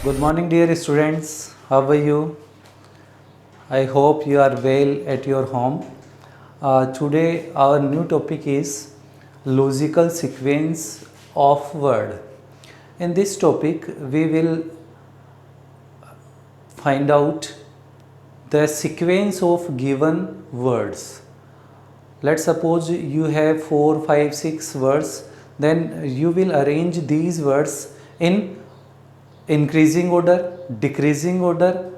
Good morning, dear students. How are you? I hope you are well at your home. Today, our new topic is logical sequence of word. In this topic, we will find out the sequence of given words. Let's suppose you have 4, 5, 6 words, then you will arrange these words in increasing order, decreasing order,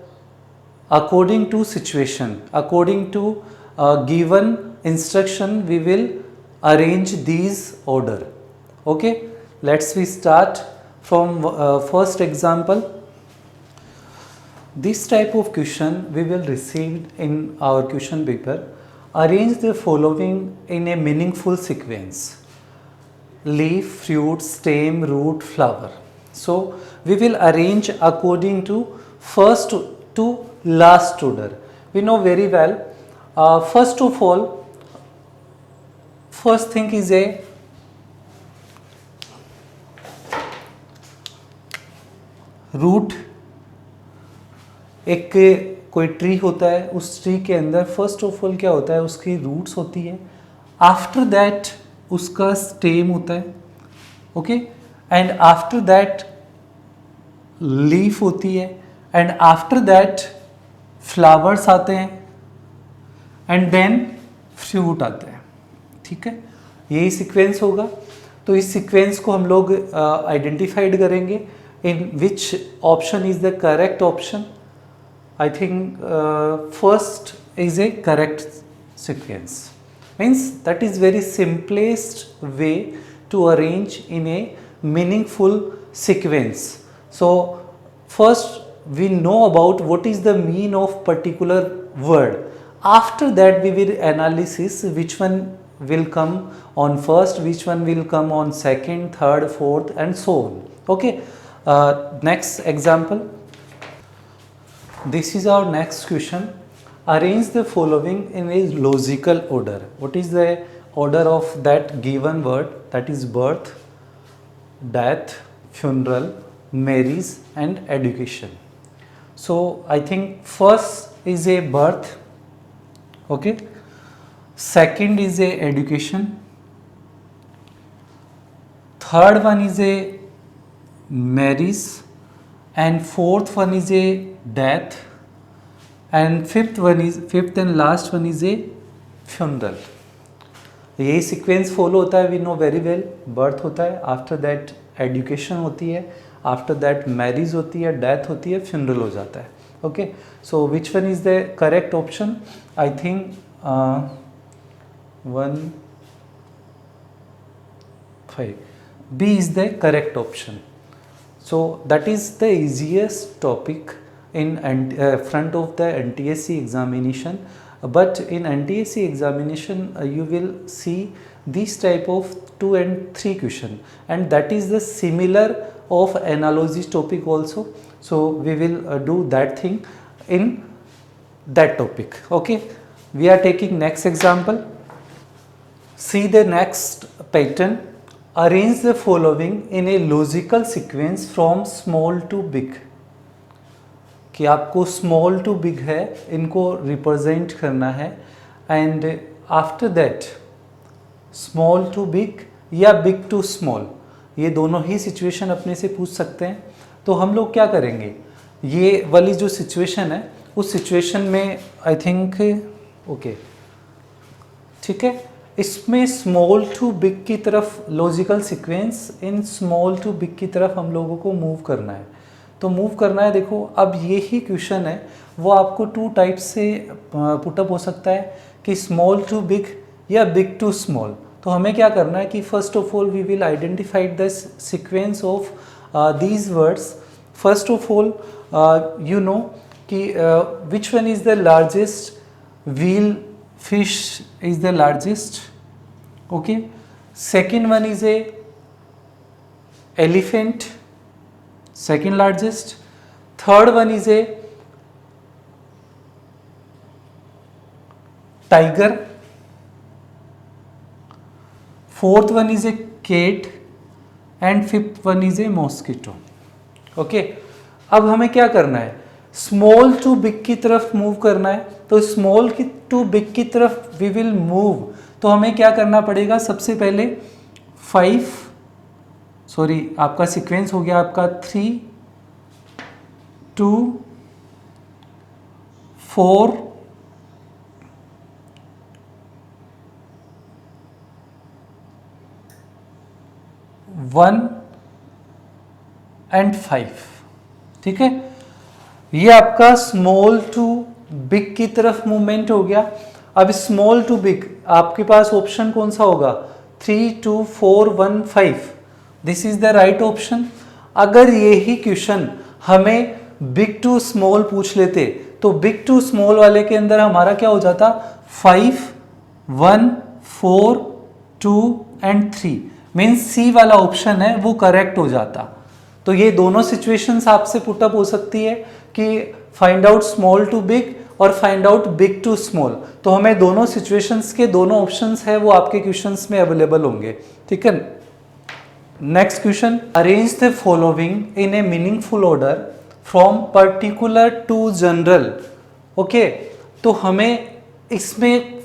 according to situation, according to given instruction, we will arrange these order. Okay, let's we start from first example. This type of question we will receive in our question paper. Arrange the following in a meaningful sequence: leaf, fruit, stem, root, flower. So we will arrange according to first to last order. We know very well. First of all, first thing is a root. एक कोई tree होता है, उस tree के अंदर first of all क्या होता है, उसकी रूट्स होती है. आफ्टर दैट उसका स्टेम होता है. Okay, and after that leaf होती है, एंड आफ्टर दैट फ्लावर्स आते हैं, एंड देन फ्रूट आते हैं. ठीक है, यही सीक्वेंस होगा. तो इस सीक्वेंस को हम लोग आइडेंटिफाइड करेंगे. In which option is the correct option? I think first is a correct sequence. Means that is very simplest way to arrange in a meaningful sequence. So first we know about what is the mean of particular word. After that we will analysis which one will come on first, which one will come on second, third, fourth and so on. Okay, next example. This is our next question. Arrange the following in a logical order. What is the order of that given word? That is birth, death, funeral, marriage and education. So I think first is a birth. Okay. Second is a education. Third one is a marriage. And fourth one is a death, and fifth and last one is a funeral. यही sequence follow होता है. We know very well. Birth होता है, after that education होती है, after that marriage होती है, death होती है, फ्यूनरल हो जाता है. Okay, so which one is the correct option? I think 1, 5. B is the correct option. So that is the easiest topic in front of the NTSC examination. But in NTSC examination you will see this type of 2 and 3 question, and that is the similar of analogy topic also. So we will do that thing in that topic. Okay, we are taking next example. See the next pattern. Arrange the following in a logical sequence from small to big. कि आपको small to big है, इनको represent करना है, and after that small to big या big to small, ये दोनों ही situation अपने से पूछ सकते हैं. तो हम लोग क्या करेंगे, ये वाली जो situation है उस situation में I think okay, ठीक है, इसमें स्मॉल टू बिग की तरफ logical sequence in small to big की तरफ हम लोगों को मूव करना है. तो मूव करना है. देखो अब ये ही क्वेश्चन है, वो आपको 2 टाइप से पुटअप हो सकता है कि स्मॉल टू बिग या बिग टू स्मॉल. तो हमें क्या करना है कि first of all we will identified the sequence of these words. First of all you know कि which one is the largest whale fish is the largest. Okay, second one is a elephant, second largest. Third one is a tiger. Fourth one is a cat, and fifth one is a mosquito. Okay, अब हमें क्या करना है, small to big की तरफ move करना है। तो स्मॉल टू बिग की तरफ वी विल मूव, तो हमें क्या करना पड़ेगा, सबसे पहले 5, सॉरी आपका सीक्वेंस हो गया आपका 3 2 4 1 एंड 5। ठीक है, ये आपका स्मॉल टू बिग की तरफ मूवमेंट हो गया। अब स्मॉल टू बिग आपके पास ऑप्शन कौन सा होगा, 3 2 4 1 5, this is the right option. अगर यही क्वेश्चन हमें बिग टू स्मॉल पूछ लेते तो बिग टू स्मॉल वाले के अंदर हमारा क्या हो जाता, 5 1 4 2 एंड 3, मीन्स सी वाला ऑप्शन है वो करेक्ट हो जाता। तो ये दोनों सिचुएशंस आपसे पुटअप हो सकती है कि find out small to big और find out big to small. तो हमें दोनों सिचुएशंस के दोनों ऑप्शंस है वो आपके क्वेश्चंस में अवेलेबल होंगे। ठीक है, next question, arrange the following in a meaningful order from particular to general. Okay, तो हमें इसमें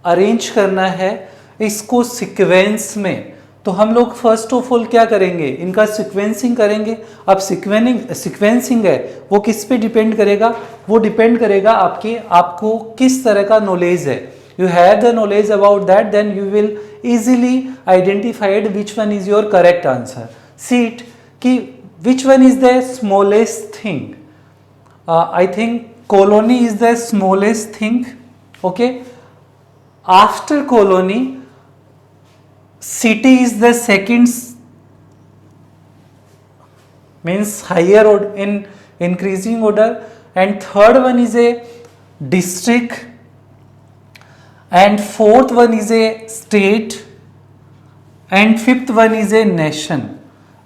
अरेंज करना है इसको सीक्वेंस में। तो हम लोग फर्स्ट ऑफ ऑल क्या करेंगे, इनका सीक्वेंसिंग करेंगे। अब सीक्वेंसिंग है वो किस पे डिपेंड करेगा, वो डिपेंड करेगा आपको किस तरह का नॉलेज है। You have the knowledge about that, then you will easily identified which one is your correct answer. See it कि which one is the smallest thing. I think colony is the smallest thing. Okay, after colony city is the second, means higher order in increasing order, and third one is a district, and fourth one is a state, and fifth one is a nation.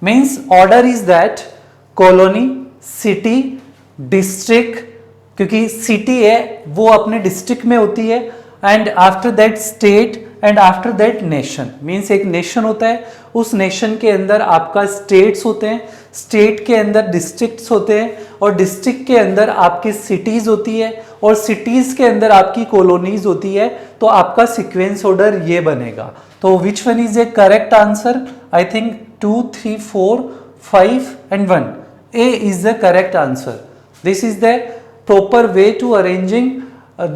Means order is that colony, city, district, क्योंकि city है वो अपने district में होती है, and after that state and after that nation. Means एक nation होता है, उस नेशन के अंदर आपका स्टेट्स होते हैं, स्टेट के अंदर डिस्ट्रिक्ट्स होते हैं, और डिस्ट्रिक्ट के अंदर आपकी सिटीज होती है, और सिटीज के अंदर आपकी कॉलोनीज होती है। तो आपका सीक्वेंस ऑर्डर ये बनेगा। तो विच one is A correct answer, I think 2 3 4 5 and 1, A is the correct answer. This is the proper way to arranging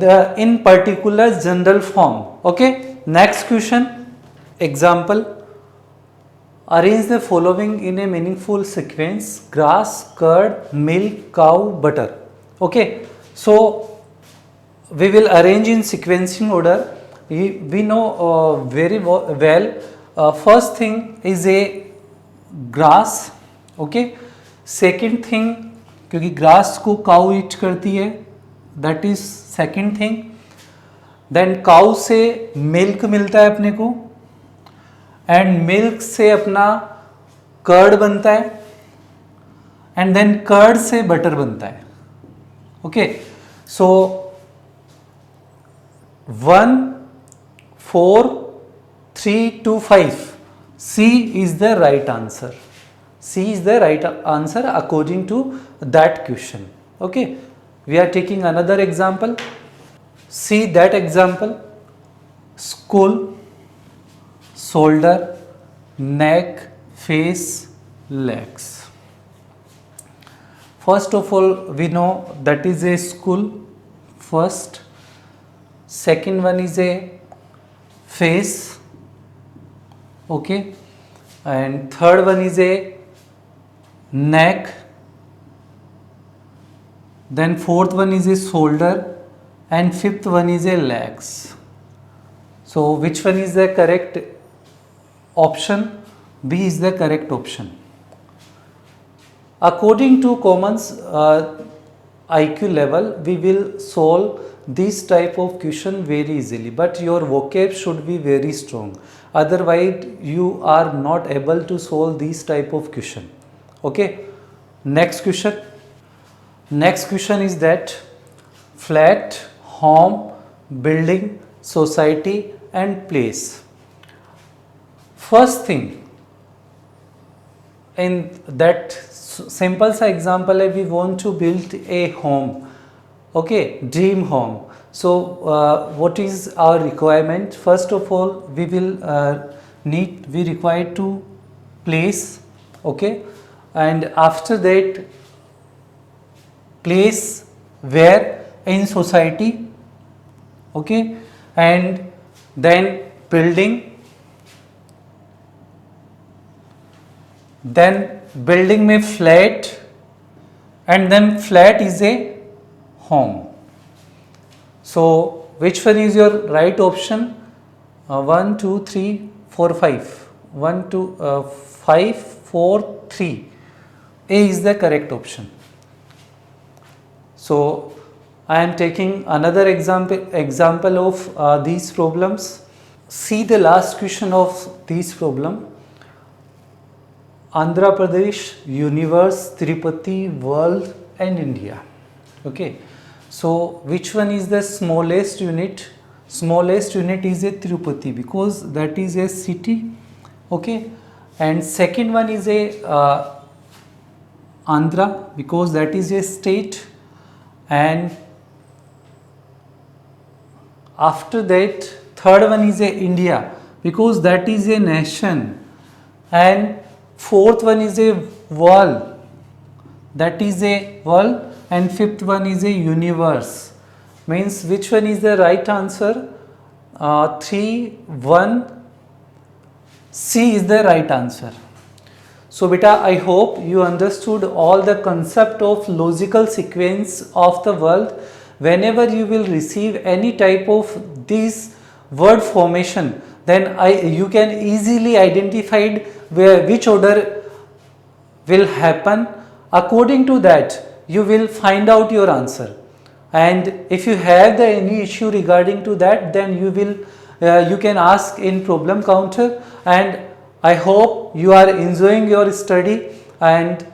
the in particular general form. Okay, next question, example, arrange the following in a meaningful sequence: grass, curd, milk, cow, butter. Okay, so we will arrange in sequencing order. We know very well, first thing is a grass. Okay, second thing, क्योंकि grass को cow eat करती है, that is second thing. Then cow से milk मिलता है अपने को, and milk से अपना कर्ड बनता है, एंड देन कर्ड से बटर बनता है। Okay, so 1 4 3 2 5, C is the right answer. C is the right answer according to that question. Okay, we are taking another example. See that example: skull, shoulder, neck, face, legs. First of all, we know that is a skull first. Second one is a face. Okay, and third one is a neck, then fourth one is a shoulder, and fifth one is a legs. So which one is the correct option? B is the correct option. According to Commons IQ level, we will solve this type of question very easily, but your vocab should be very strong, otherwise you are not able to solve this type of question. Okay, next question. Next question is that flat, home, building, society and place. First thing in that simple सा example है, we want to build a home, okay, dream home. So what is our requirement? First of all, we require to place, okay, and after that place where in society, okay, and then building, then building में flat, and then flat is a home. So which one is your right option? 1 2 3 4 5 1 2 5 4 3. A is the correct option. So I am taking another example of these problems. See the last question of this problem. Andhra Pradesh, universe, Tirupati, world and India. Okay, so which one is the smallest unit? Smallest unit is a Tirupati because that is a city, okay, and second one is a Andhra because that is a state, and after that third one is a India because that is a nation, and fourth one is a world, that is a world, and fifth one is a universe. Means which one is the right answer? 3 1 C is the right answer. So beta, I hope you understood all the concept of logical sequence of the world. Whenever you will receive any type of this word formation, then you can easily identify which order will happen. According to that, you will find out your answer, and if you have any issue regarding to that, then you can ask in problem counter. And I hope you are enjoying your study, and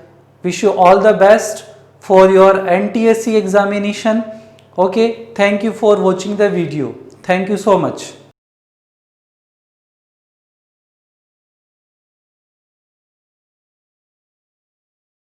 wish you all the best for your NTSC examination. Okay, thank you for watching the video. Thank you so much.